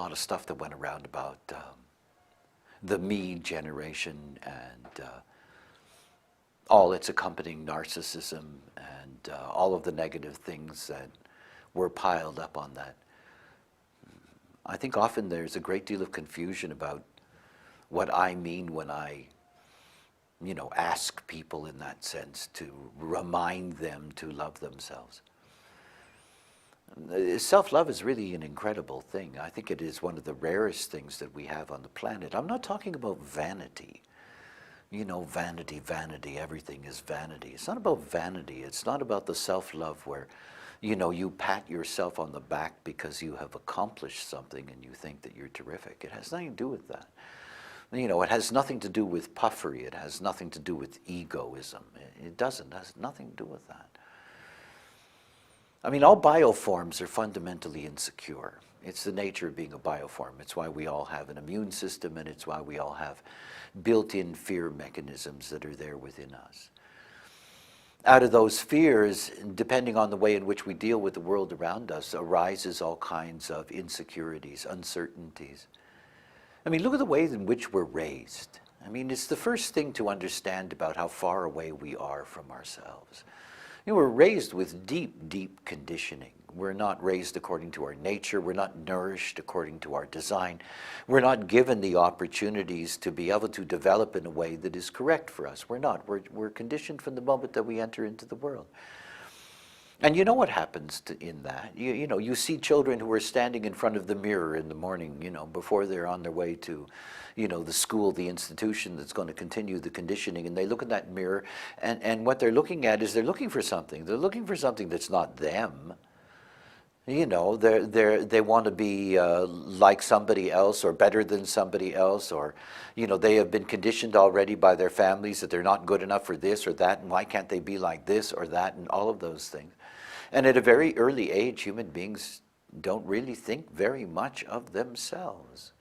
lot of stuff that went around about the me generation and all its accompanying narcissism and all of the negative things that were piled up on that. I think often there's a great deal of confusion about what I mean when I, ask people in that sense to remind them to love themselves. Self-love is really an incredible thing. I think it is one of the rarest things that we have on the planet. I'm not talking about vanity. Vanity, vanity, everything is vanity. It's not about vanity. It's not about the self-love where, you pat yourself on the back because you have accomplished something and you think that you're terrific. It has nothing to do with that. It has nothing to do with puffery. It has nothing to do with egoism. It doesn't. It has nothing to do with that. I mean, all bioforms are fundamentally insecure. It's the nature of being a bioform. It's why we all have an immune system, and it's why we all have built-in fear mechanisms that are there within us. Out of those fears, depending on the way in which we deal with the world around us, arises all kinds of insecurities, uncertainties. I mean, look at the ways in which we're raised. I mean, it's the first thing to understand about how far away we are from ourselves. We're raised with deep, deep conditioning. We're not raised according to our nature. We're not nourished according to our design. We're not given the opportunities to be able to develop in a way that is correct for us. We're not. We're conditioned from the moment that we enter into the world. And you know what happens in that? You see children who are standing in front of the mirror in the morning, before they're on their way to, the school, the institution that's going to continue the conditioning, and they look in that mirror, and what they're looking at is they're looking for something. They're looking for something that's not them. They want to be like somebody else or better than somebody else, or, they have been conditioned already by their families that they're not good enough for this or that, and why can't they be like this or that, and all of those things. And at a very early age, human beings don't really think very much of themselves.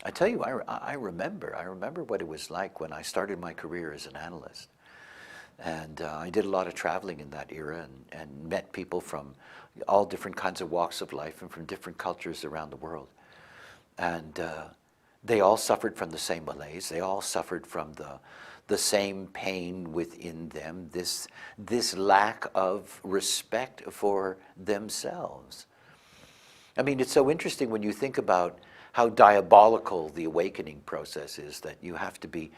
I tell you, I remember what it was like when I started my career as an analyst. And I did a lot of traveling in that era and met people from all different kinds of walks of life and from different cultures around the world. And they all suffered from the same malaise. They all suffered from the same pain within them, this lack of respect for themselves. I mean, it's so interesting when you think about how diabolical the awakening process is, that you have to be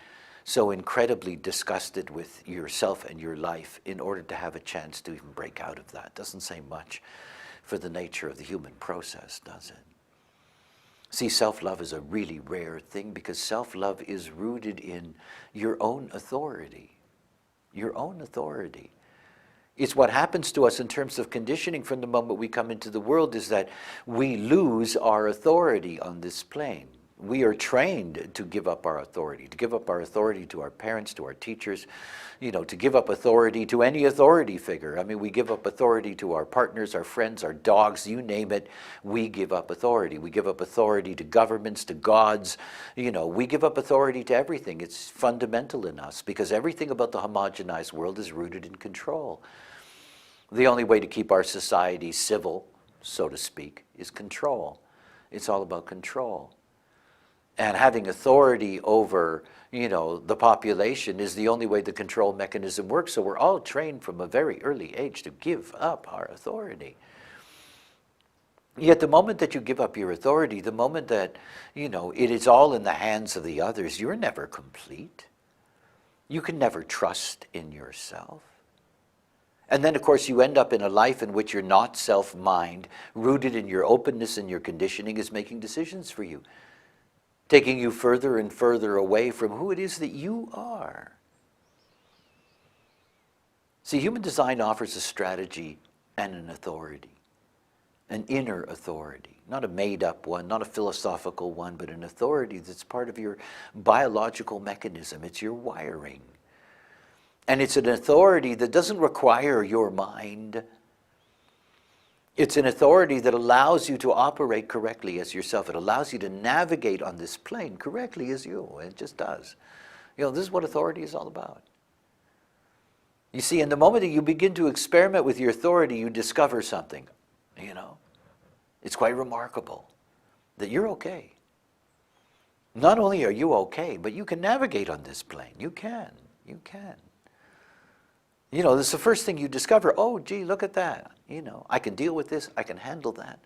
so incredibly disgusted with yourself and your life in order to have a chance to even break out of that. Doesn't say much for the nature of the human process, does it? See, self-love is a really rare thing because self-love is rooted in your own authority. Your own authority. It's what happens to us in terms of conditioning from the moment we come into the world, is that we lose our authority on this plane. We are trained to give up our authority to our parents, to our teachers, to give up authority to any authority figure. I mean, we give up authority to our partners, our friends, our dogs, you name it, we give up authority. We give up authority to governments, to gods, we give up authority to everything. It's fundamental in us because everything about the homogenized world is rooted in control. The only way to keep our society civil, so to speak, is control. It's all about control. And having authority over, the population is the only way the control mechanism works. So we're all trained from a very early age to give up our authority. Yet the moment that you give up your authority, the moment that, it is all in the hands of the others, you're never complete. You can never trust in yourself. And then, of course, you end up in a life in which you're not self-mind, rooted in your openness and your conditioning is making decisions for you, taking you further and further away from who it is that you are. See, human design offers a strategy and an authority, an inner authority, not a made-up one, not a philosophical one, but an authority that's part of your biological mechanism. It's your wiring. And it's an authority that doesn't require your mind. It's an authority that allows you to operate correctly as yourself. It allows you to navigate on this plane correctly as you. It just does. This is what authority is all about. You see, in the moment that you begin to experiment with your authority, you discover something, It's quite remarkable. that you're okay. Not only are you okay, but you can navigate on this plane. You can. You can. You know, this is the first thing you discover. Oh, gee, look at that. You know, I can deal with this. I can handle that.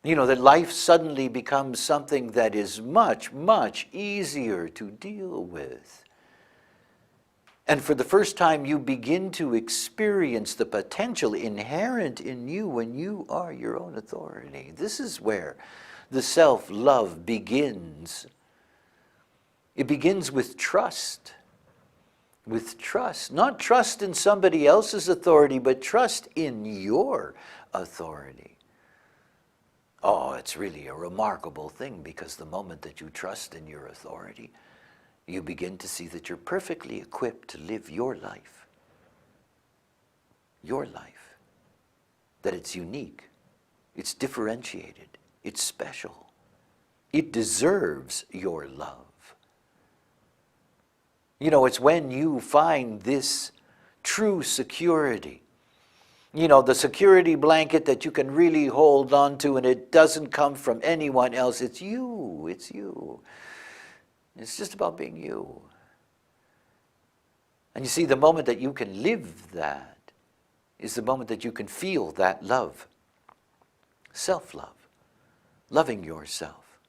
You know, that life suddenly becomes something that is much, much easier to deal with. And for the first time, you begin to experience the potential inherent in you when you are your own authority. This is where the self-love begins. It begins with trust. With trust. Not trust in somebody else's authority, but trust in your authority. Oh, it's really a remarkable thing, because the moment that you trust in your authority, you begin to see that you're perfectly equipped to live your life. Your life. That it's unique. It's differentiated. It's special. It deserves your love. You know, it's when you find this true security, you know, the security blanket that you can really hold on to, and it doesn't come from anyone else. It's you. It's you. It's just about being you. And you see, the moment that you can live that is the moment that you can feel that love. Self-love. Loving yourself.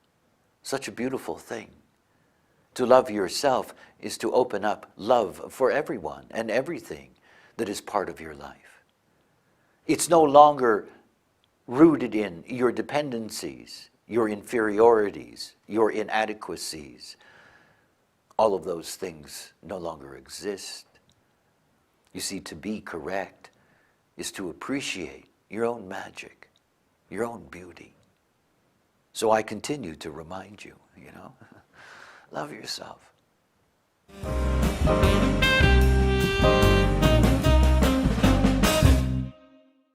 Such a beautiful thing. To love yourself is to open up love for everyone and everything that is part of your life. It's no longer rooted in your dependencies, your inferiorities, your inadequacies. All of those things no longer exist. You see, to be correct is to appreciate your own magic, your own beauty. So I continue to remind you, you know, love yourself.